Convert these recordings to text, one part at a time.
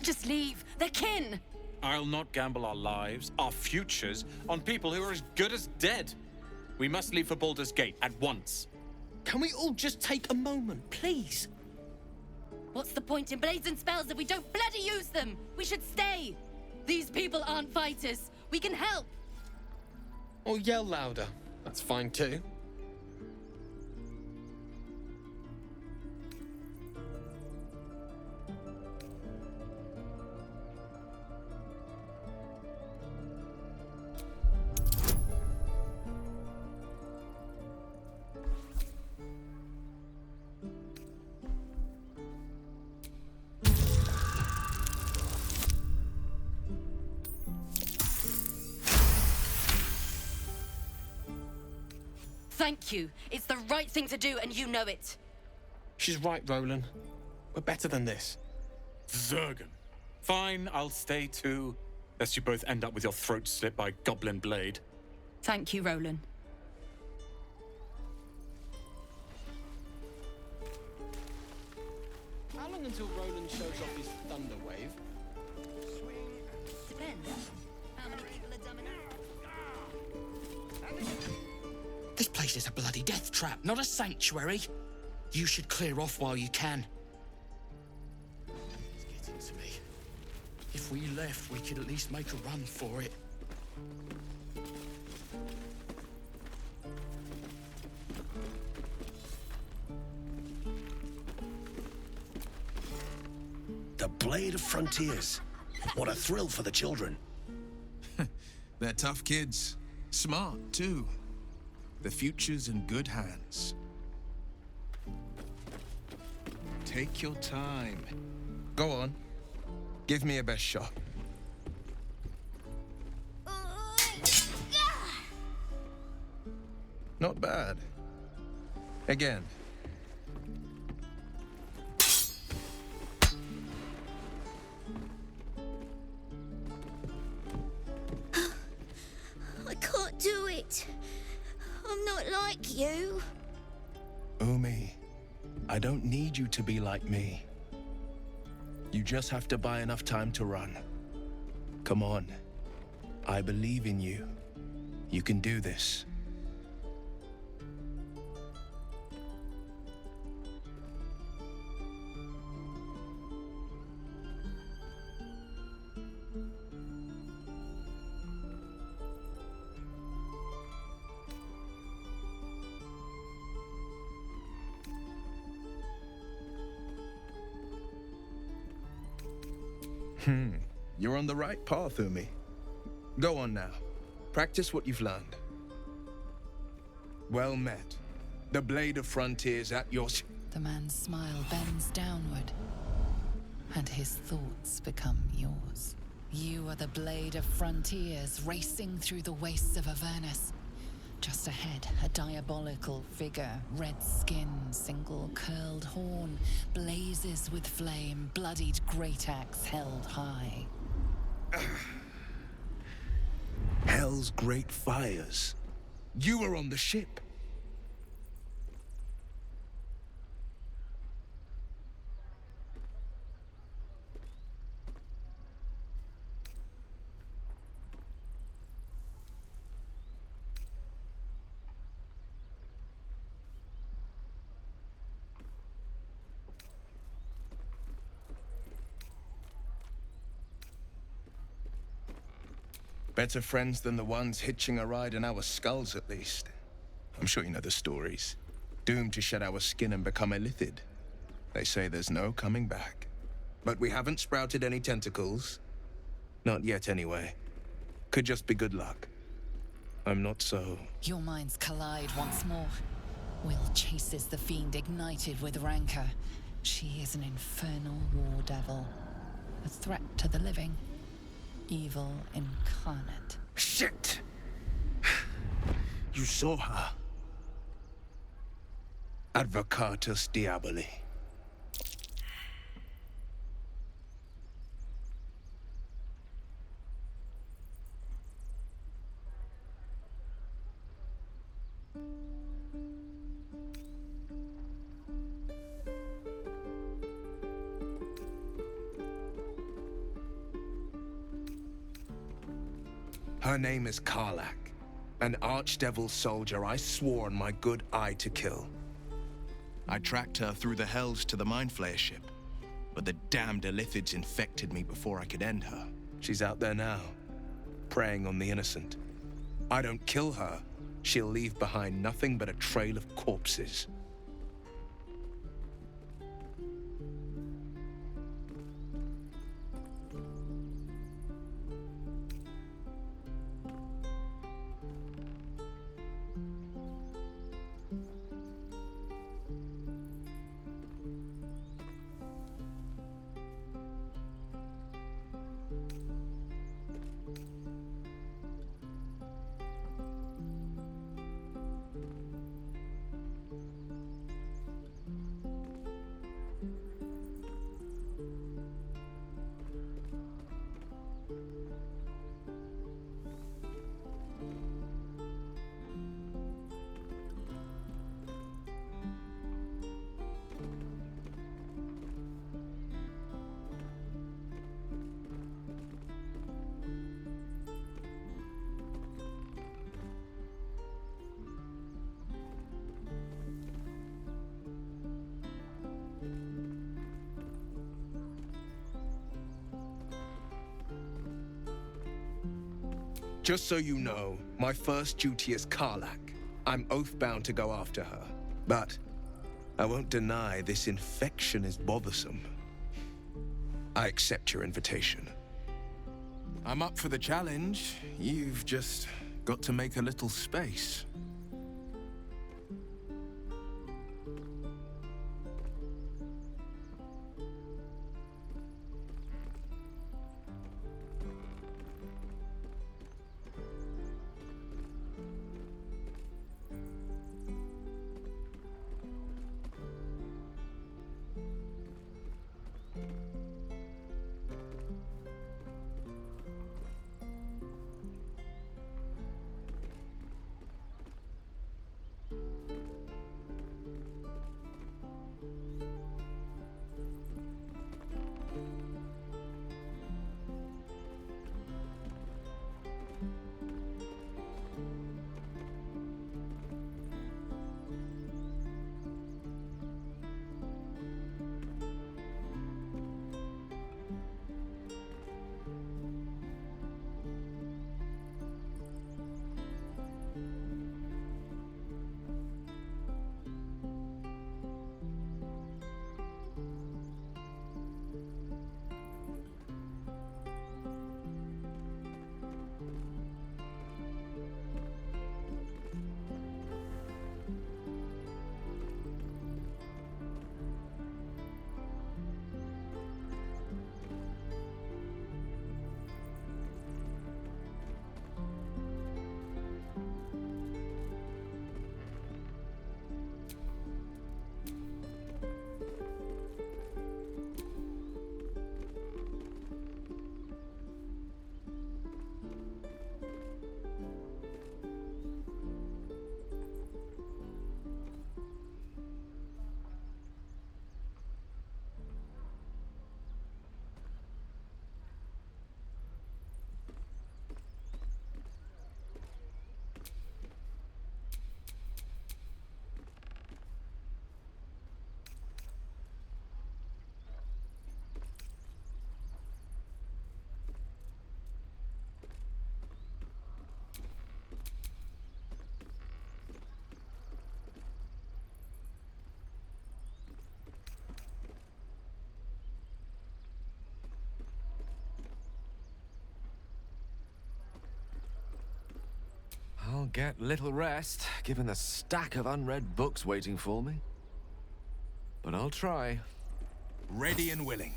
Just leave. They're kin. I'll not gamble our lives, our futures, on people who are as good as dead. We must leave for Baldur's Gate at once. Can we all just take a moment, please? What's the point in blades and spells if we don't bloody use them? We should stay. These people aren't fighters. We can help. Or yell louder. That's fine too. Thank you. It's the right thing to do, and you know it. She's right, Roland. We're better than this. Zergan. Fine, I'll stay too. Lest you both end up with your throats slit by goblin blade. Thank you, Roland. How long until Roland shows off his thunder wave? Depends. How many people are dumb enough? This place is a bloody death trap, not a sanctuary. You should clear off while you can. It's getting to me. If we left, we could at least make a run for it. The Blade of Frontiers. What a thrill for the children. They're tough kids. Smart, too. The future's in good hands. Take your time. Go on. Give me a best shot. Not bad. Again. I can't do it. I'm not like you. Umi, I don't need you to be like me. You just have to buy enough time to run. Come on. I believe in you. You can do this. You're on the right path, Umi. Go on now. Practice what you've learned. Well met. The Blade of Frontiers at your... The man's smile bends downward, and his thoughts become yours. You are the Blade of Frontiers, racing through the wastes of Avernus. Just ahead, a diabolical figure, red skin, single curled horn, blazes with flame, bloodied great axe held high. Hell's great fires. You were on the ship. Better friends than the ones hitching a ride in our skulls, at least. I'm sure you know the stories. Doomed to shed our skin and become illithid. They say there's no coming back. But we haven't sprouted any tentacles. Not yet, anyway. Could just be good luck. I'm not so... Your minds collide once more. Will chases the fiend ignited with rancor. She is an infernal war devil. A threat to the living. Evil incarnate. Shit! You saw her. Advocatus Diaboli. Her name is Karlach, an archdevil soldier I swore on my good eye to kill. I tracked her through the hells to the Mind Flayer ship, but the damned Illithids infected me before I could end her. She's out there now, preying on the innocent. I don't kill her, she'll leave behind nothing but a trail of corpses. Just so you know, my first duty is Karlach. I'm oath-bound to go after her. But I won't deny this infection is bothersome. I accept your invitation. I'm up for the challenge. You've just got to make a little space. I'll get little rest, given the stack of unread books waiting for me. But I'll try. Ready and willing.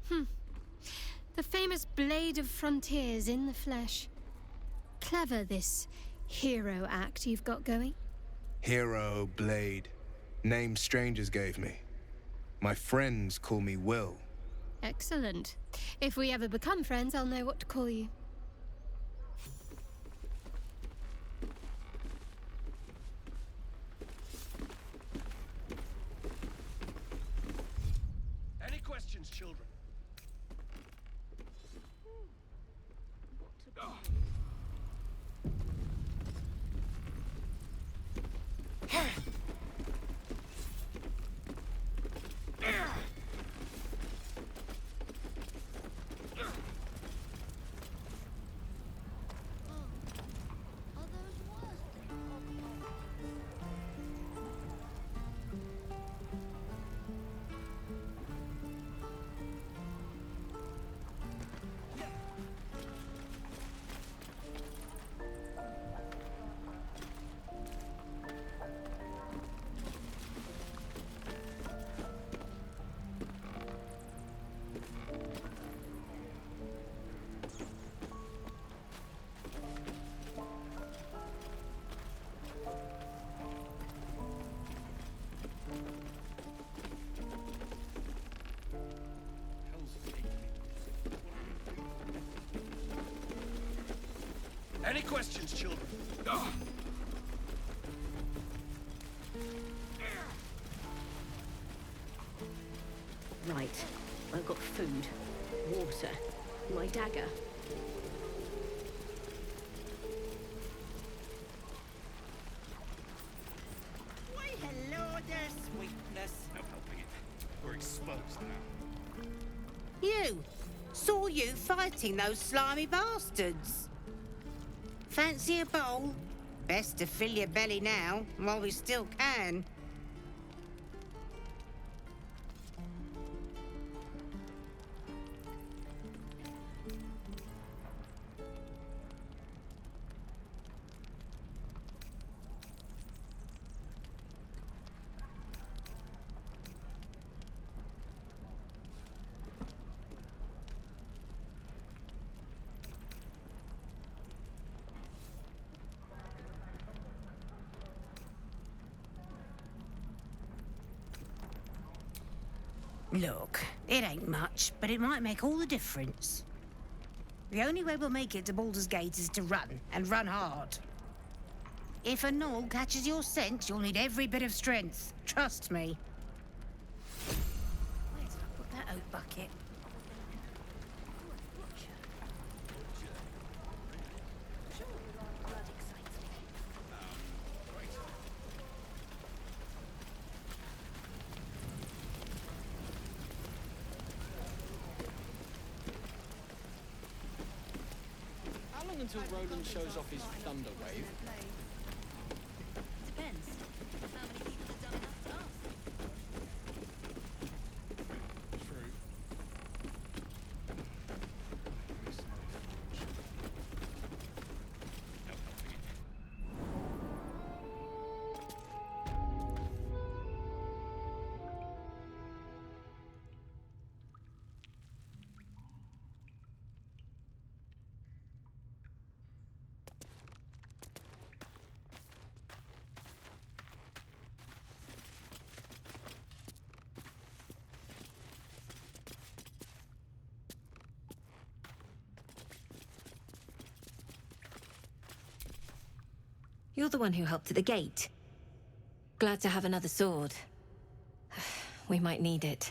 The famous Blade of Frontiers in the flesh. Clever, this hero act you've got going. Hero, Blade. Name strangers gave me. My friends call me Will. Excellent. If we ever become friends, I'll know what to call you. Any questions, children? Any questions, children? Right. I've got food, water, my dagger. Why, hello there, sweetness. No helping it. We're exposed now. You! Saw you fighting those slimy bastards. Fancy a bowl? Best to fill your belly now, while we still can. Look, it ain't much, but it might make all the difference. The only way we'll make it to Baldur's Gate is to run, and run hard. If a gnoll catches your scent, you'll need every bit of strength. Trust me. Where did I put that oat bucket? How long until Roland shows off his thunder wave? Depends. How many people have done enough to ask? True. You're the one who helped at the gate. Glad to have another sword. We might need it.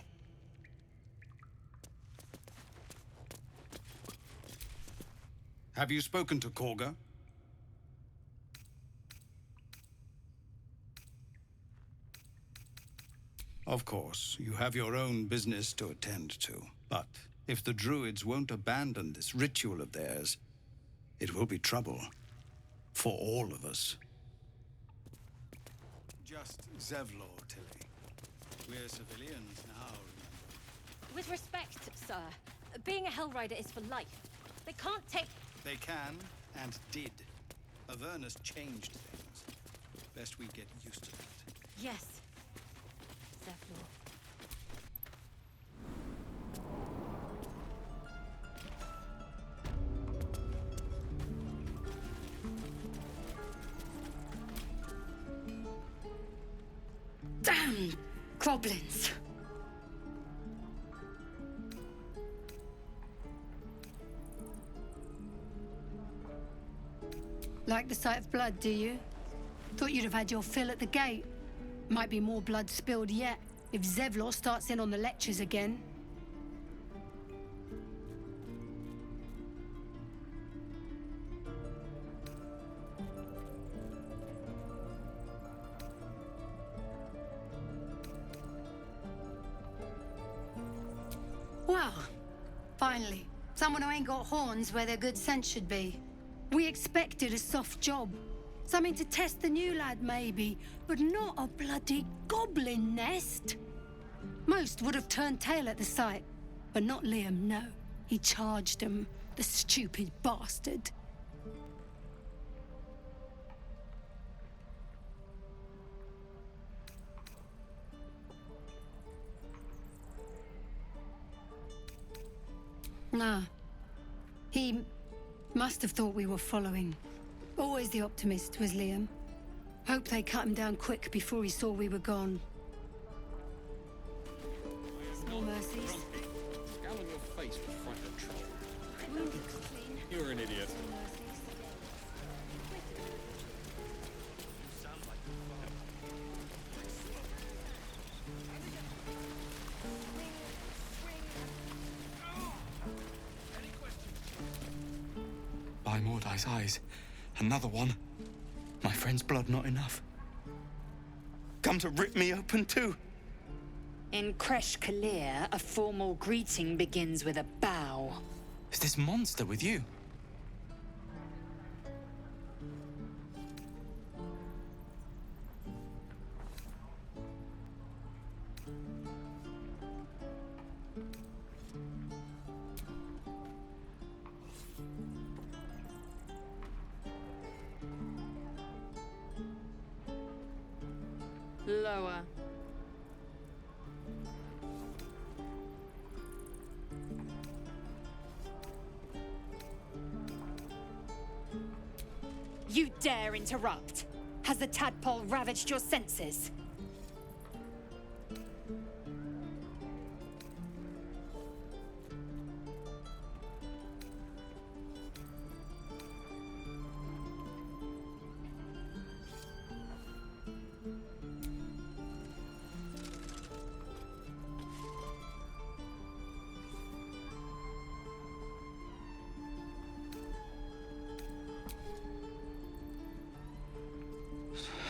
Have you spoken to Kagha? Of course, you have your own business to attend to. But if the druids won't abandon this ritual of theirs, it will be trouble. For all of us. Just Zevlor, Tilly. We're civilians now, remember? With respect, sir, being a Hellrider is for life. They can't take... They can, and did. Avernus changed things. Best we get used to that. Yes. Zevlor. Damn goblins! Like the sight of blood, do you? Thought you'd have had your fill at the gate. Might be more blood spilled yet, if Zevlor starts in on the lectures again. Well, finally. Someone who ain't got horns where their good sense should be. We expected a soft job. Something to test the new lad, maybe, but not a bloody goblin nest. Most would have turned tail at the sight, but not Liam, no. He charged him, the stupid bastard. Nah. He must have thought we were following. Always the optimist was Liam. Hope they cut him down quick before he saw we were gone. No mercies. Scowl on your face would frighten a troll. You're an idiot. by Mordai's eyes. Another one. My friend's blood not enough. Come to rip me open too. In Kresh Kalir, a formal greeting begins with a bow. Is this monster with you? Lower. You dare interrupt? Has the tadpole ravaged your senses?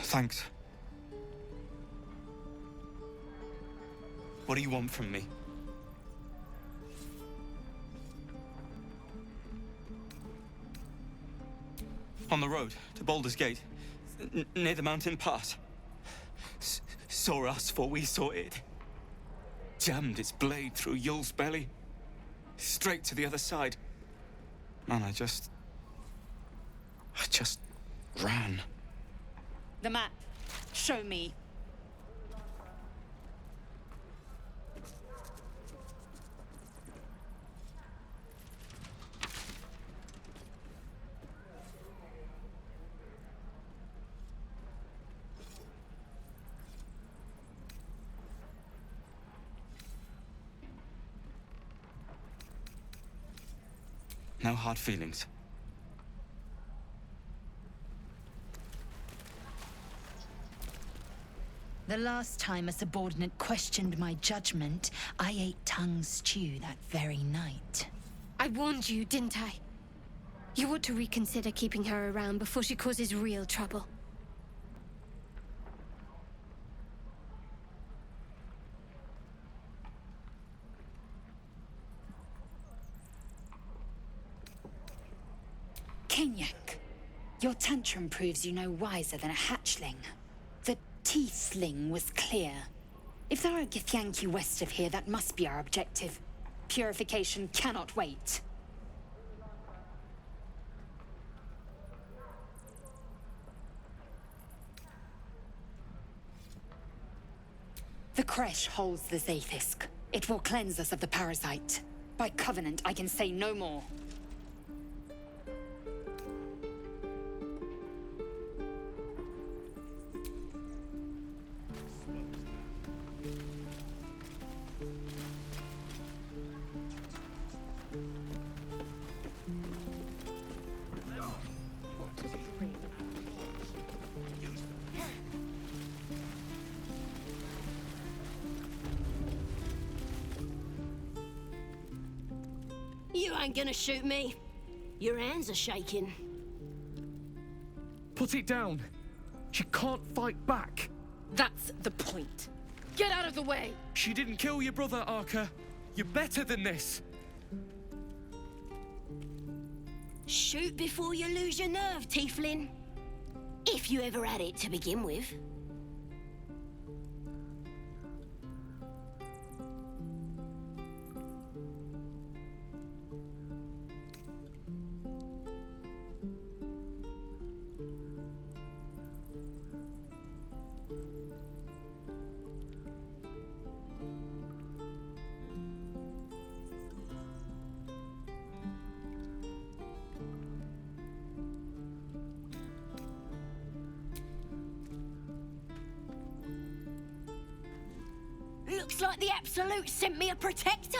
Thanks. What do you want from me? On the road to Baldur's Gate, near the mountain pass. Saw us for we saw it. Jammed its blade through Yul's belly. Straight to the other side. And I just ran. The map. Show me. No hard feelings. The last time a subordinate questioned my judgment, I ate tongue stew that very night. I warned you, didn't I? You ought to reconsider keeping her around before she causes real trouble. Kenyak, your tantrum proves you no wiser than a hatchling. The tiefling was clear. If there are Githyanki west of here, that must be our objective. Purification cannot wait. The Kresh holds the Zaithisk. It will cleanse us of the parasite. By covenant, I can say no more. You ain't gonna shoot me. Your hands are shaking. Put it down. She can't fight back. That's the point. Get out of the way! She didn't kill your brother, Arka. You're better than this. Shoot before you lose your nerve, Tiefling. If you ever had it to begin with. Looks like the Absolute sent me a protector.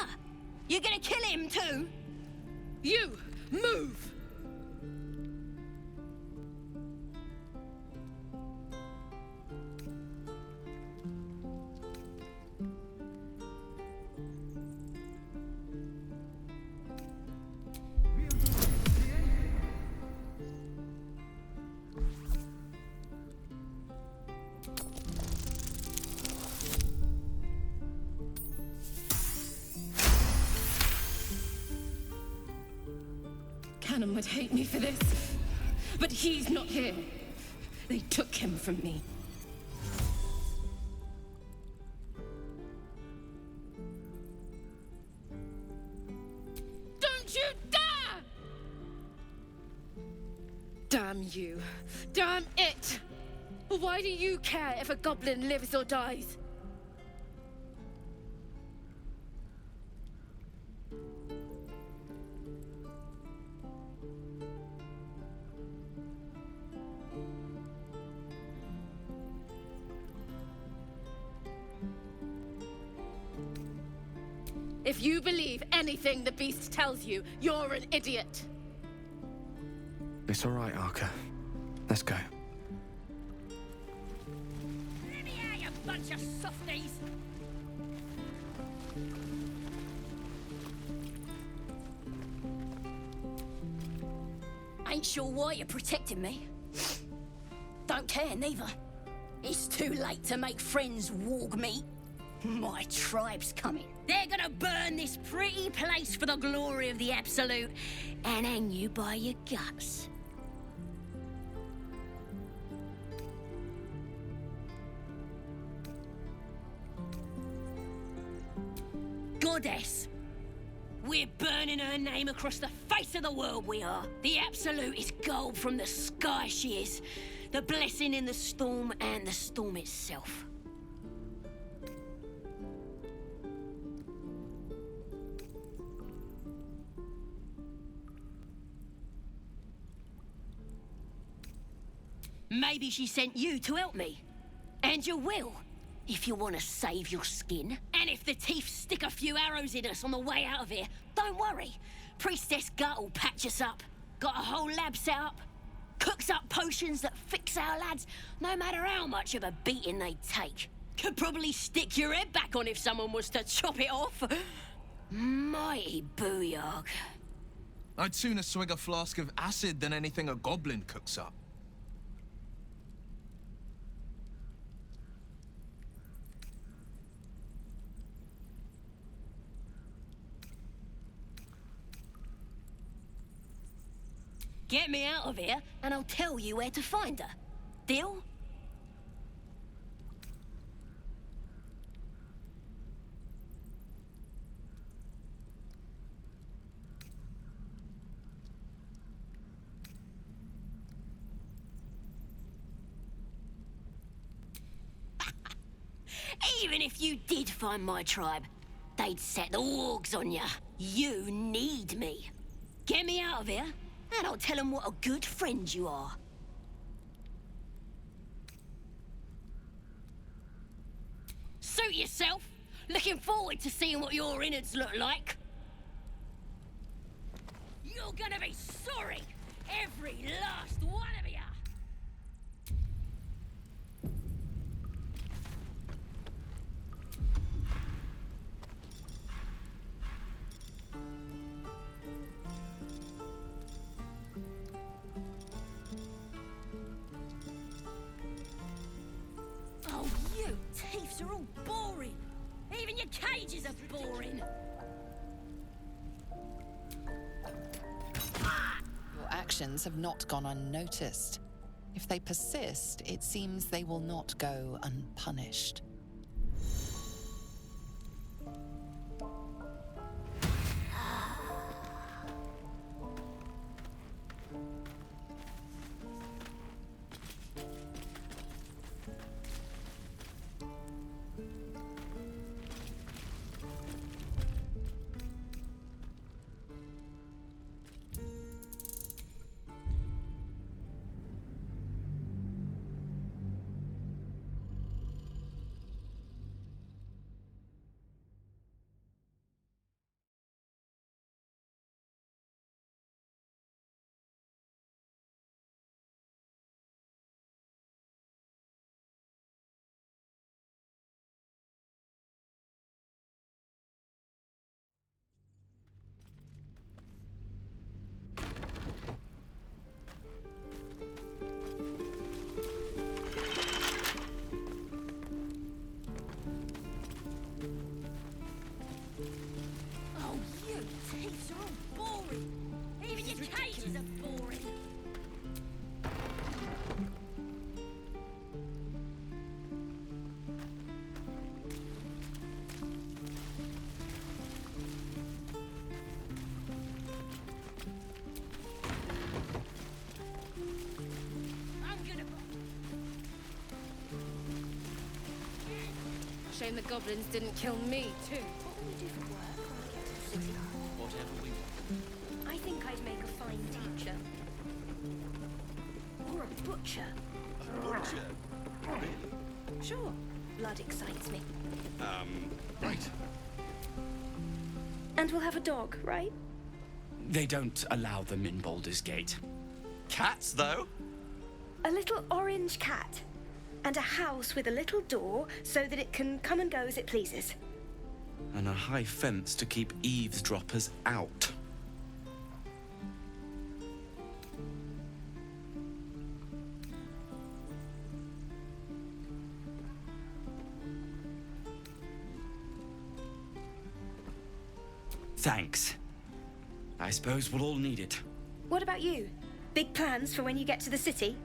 You're gonna kill him too? You, move! Solomon would hate me for this. But he's not here. They took him from me. Don't you dare! Damn you. Damn it! Why do you care if a goblin lives or dies? If you believe anything the beast tells you, you're an idiot. It's all right, Arca. Let's go. Let me out, you bunch of softies! Ain't sure why you're protecting me. Don't care, neither. It's too late to make friends, warg meat. My tribe's coming. They're gonna burn this pretty place for the glory of the Absolute and hang you by your guts. Goddess. We're burning her name across the face of the world, we are. The Absolute is gold from the sky, she is. The blessing in the storm and the storm itself. Maybe she sent you to help me. And you will, if you want to save your skin. And if the teeth stick a few arrows in us on the way out of here, don't worry. Priestess Gut will patch us up. Got a whole lab set up. Cooks up potions that fix our lads, no matter how much of a beating they take. Could probably stick your head back on if someone was to chop it off. Mighty booyog. I'd sooner swig a flask of acid than anything a goblin cooks up. Get me out of here, and I'll tell you where to find her. Deal? Even if you did find my tribe, they'd set the wargs on you. You need me. Get me out of here, and I'll tell them what a good friend you are. Suit yourself. Looking forward to seeing what your innards look like. You're gonna be sorry. Every last one of you. Oh, you teeths are all boring. Even your cages are boring. Your actions have not gone unnoticed. If they persist, it seems they will not go unpunished. Shame the goblins didn't kill me, too. What will we do for work when we get to the city? Whatever we want. I think I'd make a fine teacher. Or a butcher. A butcher? Really? Sure. Blood excites me. Right. And we'll have a dog, right? They don't allow them in Baldur's Gate. Cats, though? A little orange cat. And a house with a little door so that it can come and go as it pleases. And a high fence to keep eavesdroppers out. Thanks. I suppose we'll all need it. What about you? Big plans for when you get to the city?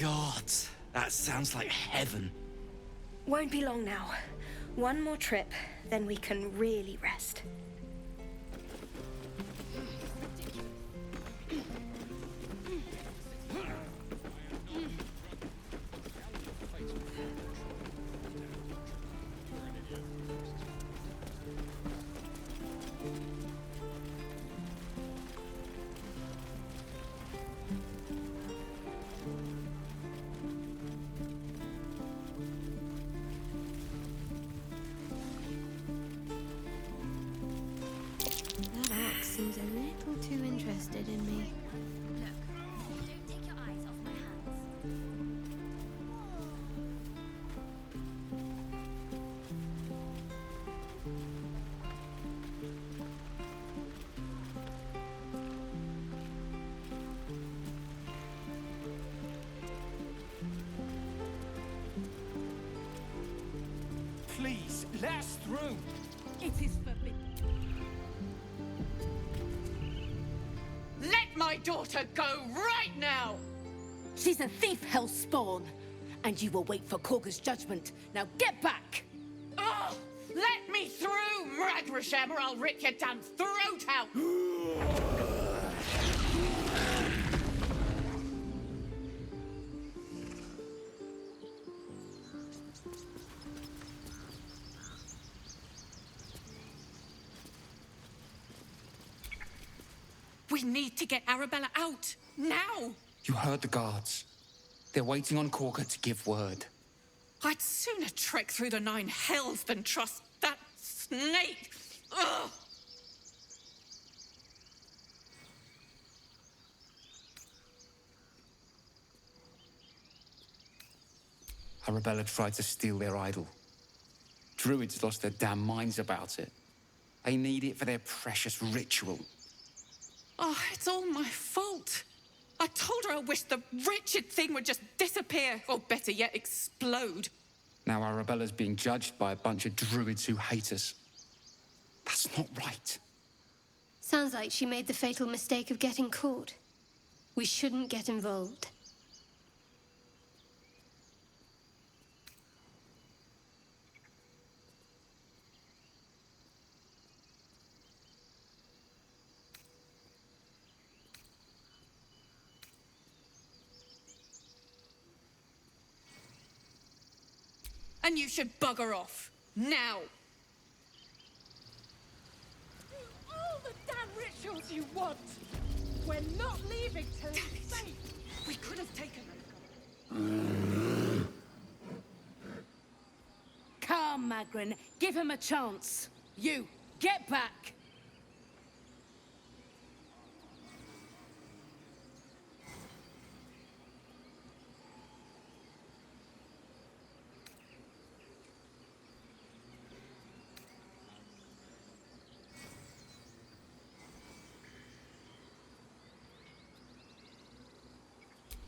God, that sounds like heaven. Won't be long now. One more trip, then we can really rest. That orc seems a little too interested in me. Don't take your eyes off my hands. Please, let us through. It is forbidden. Let my daughter go right now! She's a thief, hellspawn. And you will wait for Kagha's judgment. Now get back! Oh, let me through, Mragrasham, or I'll rip your damn throat out! We need to get Arabella out, now! You heard the guards. They're waiting on Kagha to give word. I'd sooner trek through the 9 hells than trust that snake! Ugh! Arabella tried to steal their idol. Druids lost their damn minds about it. They need it for their precious ritual. Oh, it's all my fault. I told her I wished the wretched thing would just disappear, or better yet, explode. Now Arabella's being judged by a bunch of druids who hate us. That's not right. Sounds like she made the fatal mistake of getting caught. We shouldn't get involved. And you should bugger off. Now. Do all the damn rituals you want. We're not leaving till it's safe. We could have taken them. Calm, Magrin. Give him a chance. You, get back!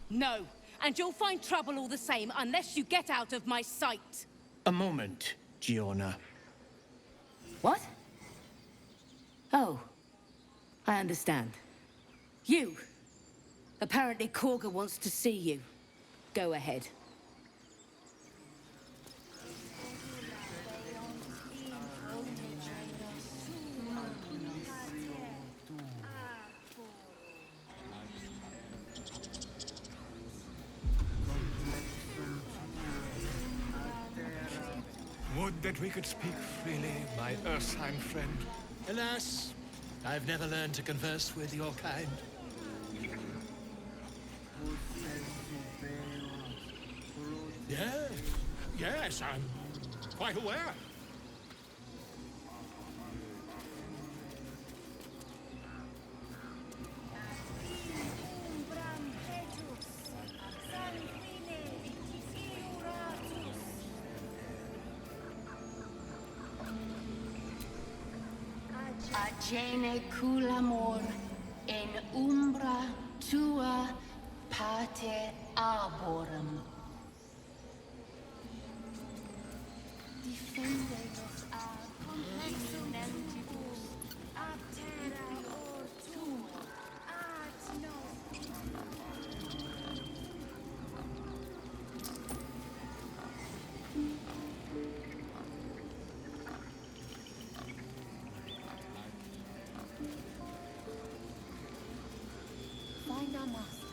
No, and you'll find trouble all the same unless you get out of my sight. A moment, Giona. What? Oh, I understand. You! Apparently Kagha wants to see you. Go ahead. Would that we could speak freely, my Ursine friend. Alas, I've never learned to converse with your kind. Yes, I'm quite aware. Agene culamor in umbra tua pate arborum. Defende-nos a complexum a terra ortum ad Find our master.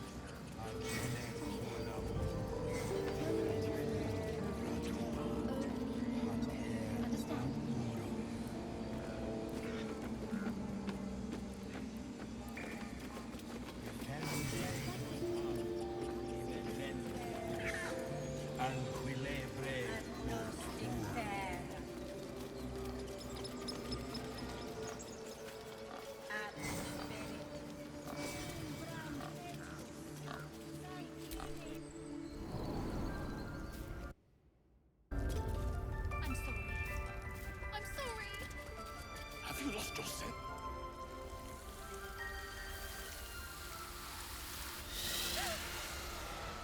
Have you lost your scent?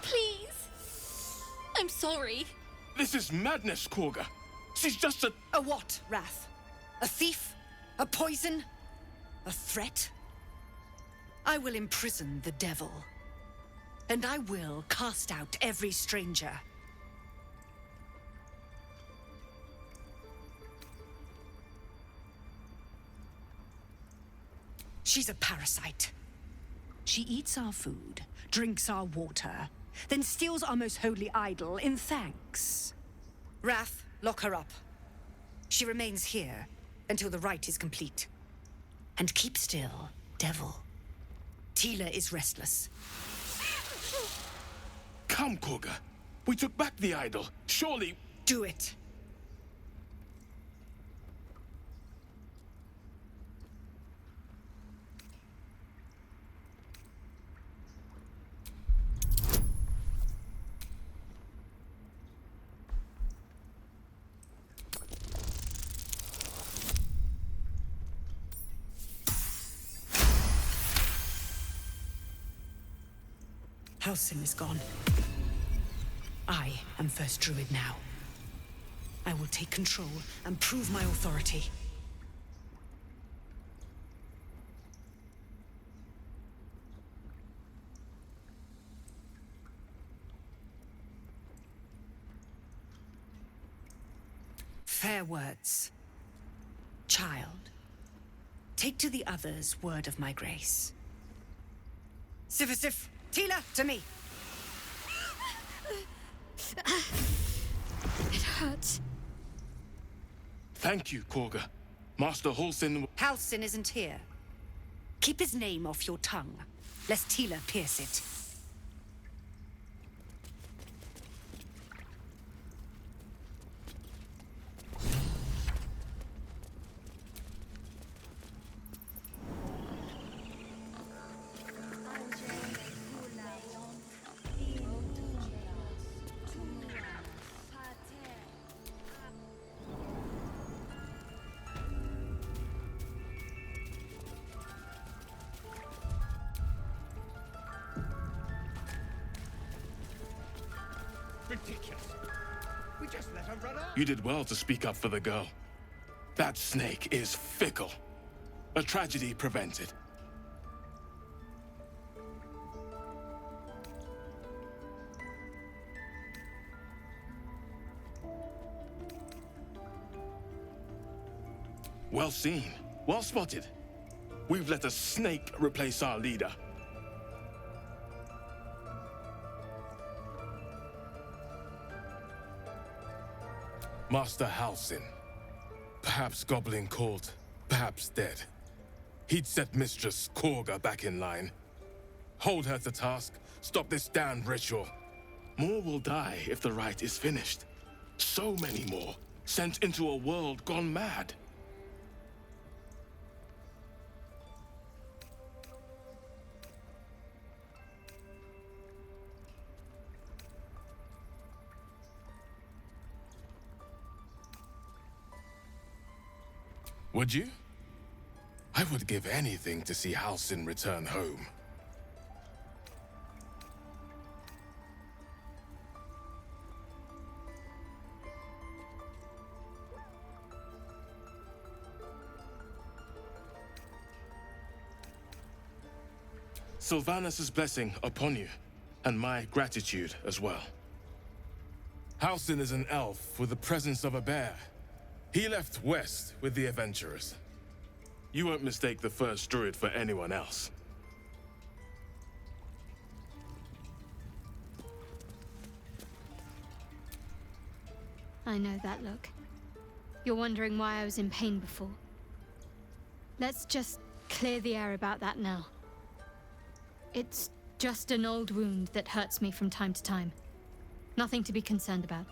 Please! I'm sorry. This is madness, Kagha. She's just a... A what, Wrath? A thief? A poison? A threat? I will imprison the devil. And I will cast out every stranger. She's a parasite. She eats our food, drinks our water, then steals our most holy idol in thanks. Wrath, lock her up. She remains here until the rite is complete. And keep still, devil. Tila is restless. Come, Kagha. We took back the idol. Surely... Do it. Halsin is gone. I am first druid now. I will take control and prove my authority. Fair words. Child, take to the others word of my grace. Sif, Tila, to me! It hurts. Thank you, Kagha. Master Halsin... Halsin isn't here. Keep his name off your tongue, lest Tila pierce it. Ridiculous. We just let her run off. You did well to speak up for the girl. That snake is fickle. A tragedy prevented. Well seen. Well spotted. We've let a snake replace our leader. Master Halsin. Perhaps goblin called, perhaps dead. He'd set Mistress Kagha back in line. Hold her to task, stop this damned ritual. More will die if the rite is finished. So many more, sent into a world gone mad. Would you? I would give anything to see Halsin return home. Sylvanus' blessing upon you, and my gratitude as well. Halsin is an elf with the presence of a bear. He left west with the adventurers. You won't mistake the first druid for anyone else. I know that look. You're wondering why I was in pain before. Let's just clear the air about that now. It's just an old wound that hurts me from time to time. Nothing to be concerned about.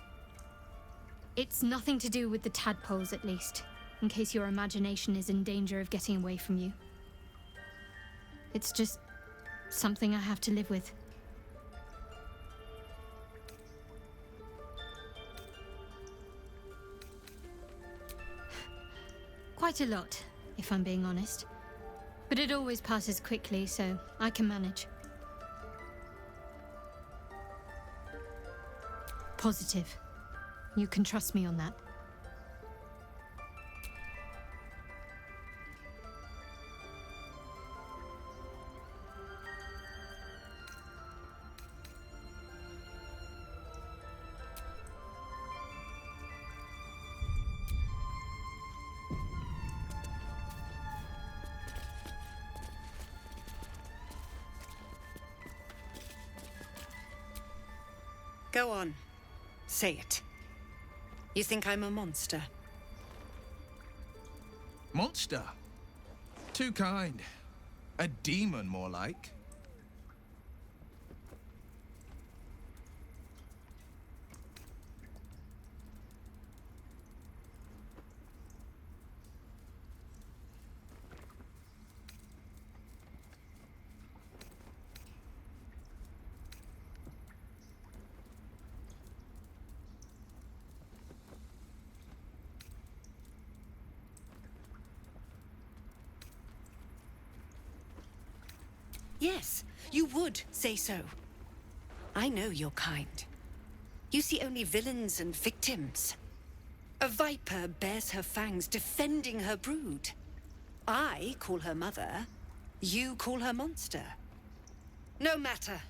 It's nothing to do with the tadpoles, at least, in case your imagination is in danger of getting away from you. It's just something I have to live with. Quite a lot, if I'm being honest. But it always passes quickly, so I can manage. Positive. You can trust me on that. Go on. Say it. You think I'm a monster? Monster? Too kind. A demon, more like. Yes, you would say so. I know your kind. You see only villains and victims. A viper bears her fangs defending her brood. I call her mother. You call her monster. No matter.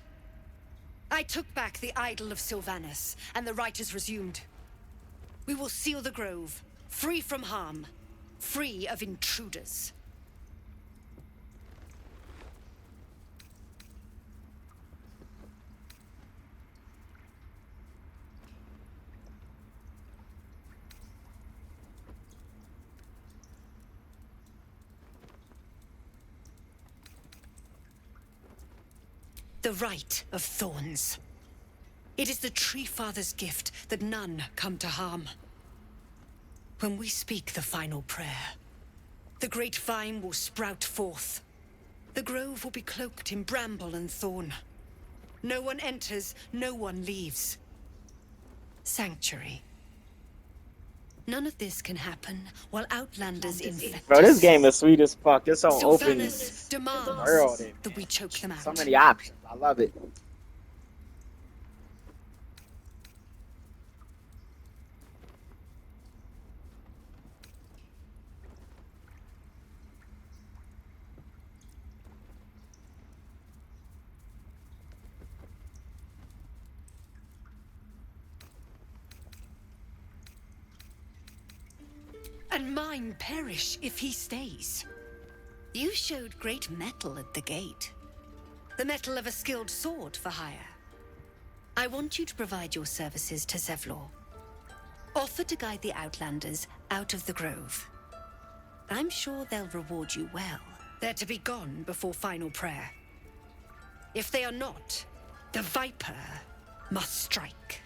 I took back the idol of Sylvanus, and the rite is resumed. We will seal the grove, free from harm, free of intruders. The Rite of Thorns. It is the Tree Father's gift that none come to harm. When we speak the final prayer, the great vine will sprout forth. The grove will be cloaked in bramble and thorn. No one enters, no one leaves. Sanctuary. None of this can happen while Outlanders infect Bro, this game is sweet as fuck. It's so open Sylvanus demands world. that we choke them out. So many options. I love it. and mine perish if he stays. You showed great mettle at the gate. The mettle of a skilled sword for hire. I want you to provide your services to Zevlor. Offer to guide the Outlanders out of the grove. I'm sure they'll reward you well. They're to be gone before final prayer. If they are not, the Viper must strike.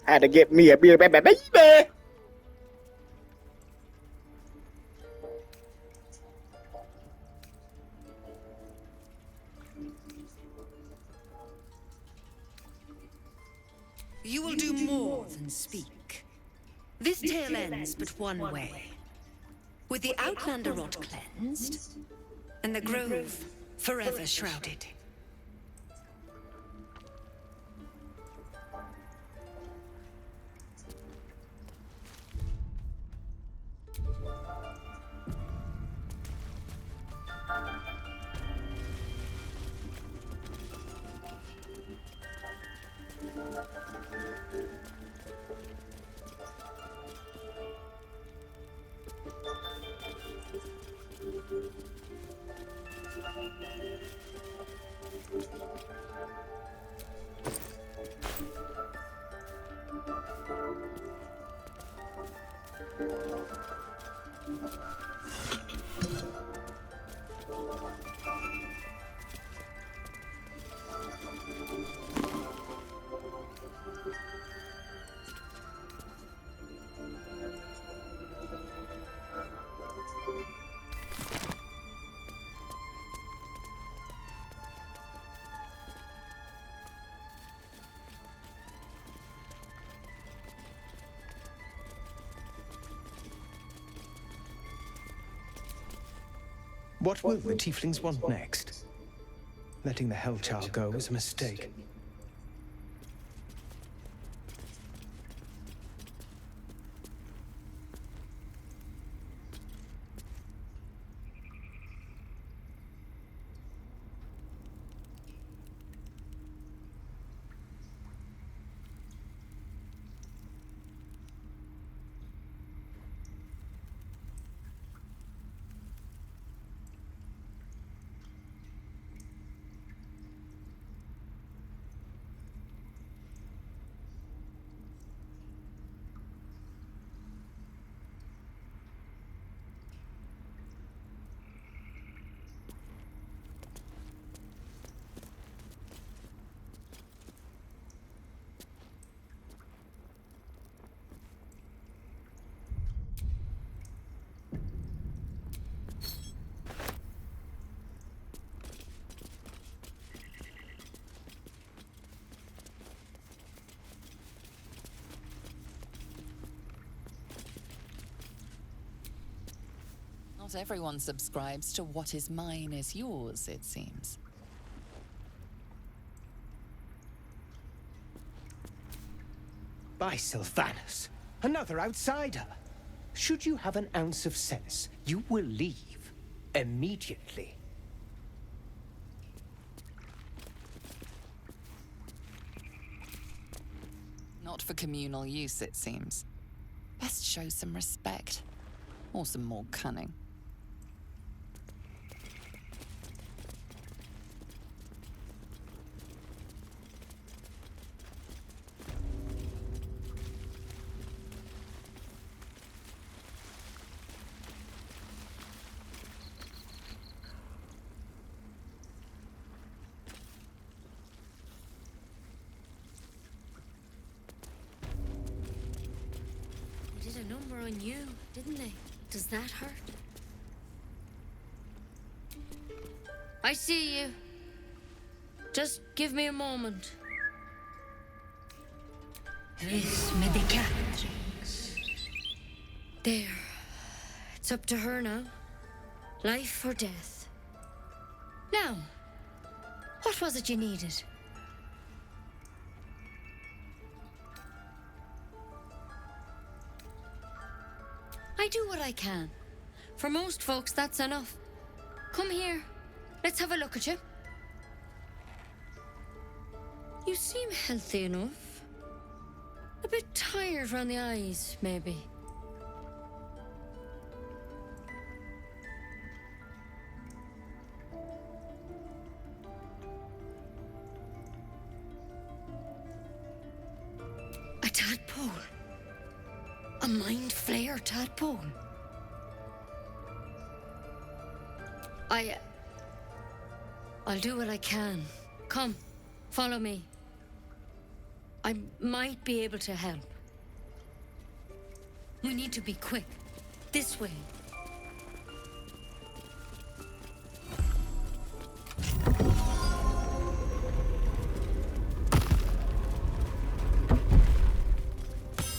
Had to get me a beer, baby. You will do more than speak. This tale ends but one way. With the Outlander rot cleansed, and the grove forever shrouded. What will the tieflings want next? Letting the Hellchild go was a mistake. Not everyone subscribes to what is mine is yours, it seems. By Sylvanus, another outsider. Should you have an ounce of sense, you will leave immediately. Not for communal use, it seems. Best show some respect. Or some more cunning. They did a number on you, didn't they? Does that hurt? I see you. Just give me a moment. Vis medicatrix. There. It's up to her now. Life or death. Now, what was it you needed? I do what I can. For most folks, that's enough. Come here. Let's have a look at you. You seem healthy enough. A bit tired around the eyes, maybe. A tadpole. A mind flayer tadpole. I'll do what I can. Come, follow me. I might be able to help. We need to be quick. This way.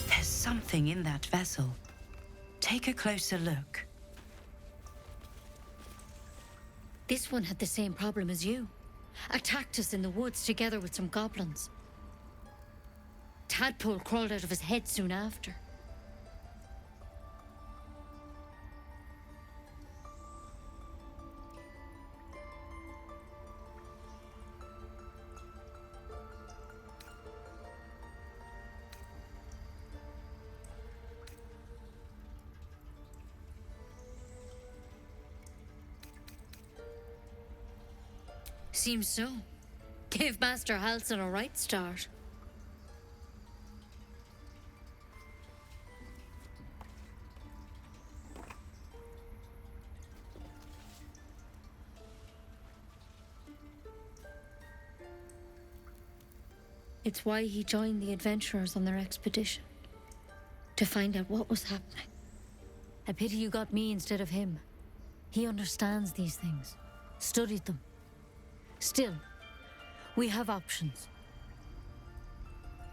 There's something in that vessel. Take a closer look. This one had the same problem as you. Attacked us in the woods together with some goblins. Tadpole crawled out of his head soon after. Seems so. Gave Master Halsin a right start. It's why he joined the adventurers on their expedition. To find out what was happening. A pity you got me instead of him. He understands these things. Studied them. Still, we have options.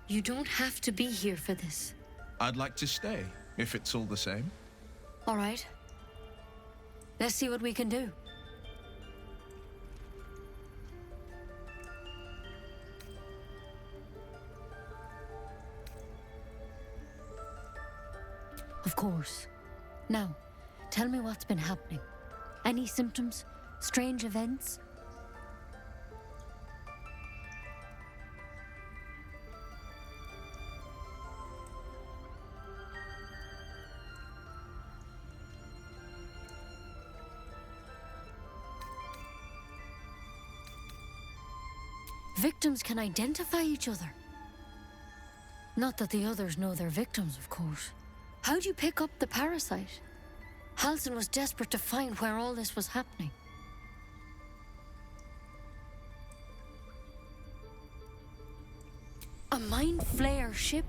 You don't have to be here for this. I'd like to stay, if it's all the same. All right. Let's see what we can do. Of course. Now, tell me what's been happening. Any symptoms? Strange events? Victims can identify each other. Not that the others know they're victims, of course. How'd you pick up the parasite? Halsin was desperate to find where all this was happening. A mind flayer ship?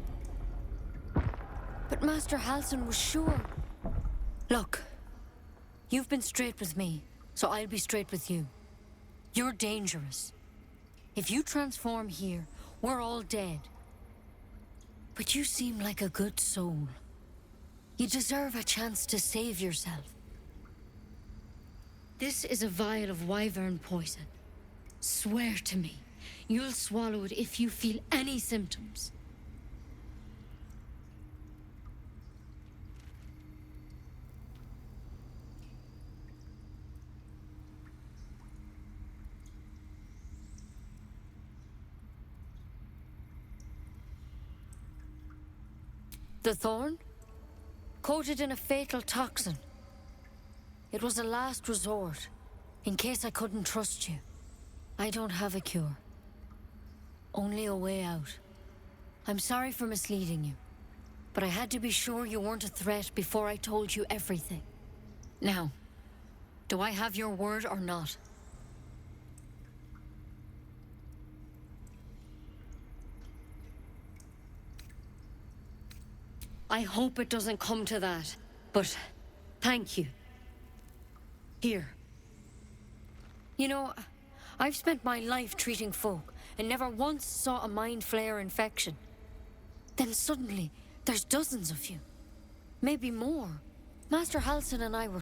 But Master Halsin was sure. Look, you've been straight with me, so I'll be straight with you. You're dangerous. If you transform here, we're all dead. But you seem like a good soul. You deserve a chance to save yourself. This is a vial of wyvern poison. Swear to me, you'll swallow it if you feel any symptoms. The thorn? Coated in a fatal toxin. It was a last resort, in case I couldn't trust you. I don't have a cure. Only a way out. I'm sorry for misleading you, but I had to be sure you weren't a threat before I told you everything. Now, do I have your word or not? I hope it doesn't come to that, but thank you. Here. You know, I've spent my life treating folk and never once saw a mind flayer infection. Then suddenly, there's dozens of you. Maybe more. Master Halsin and I were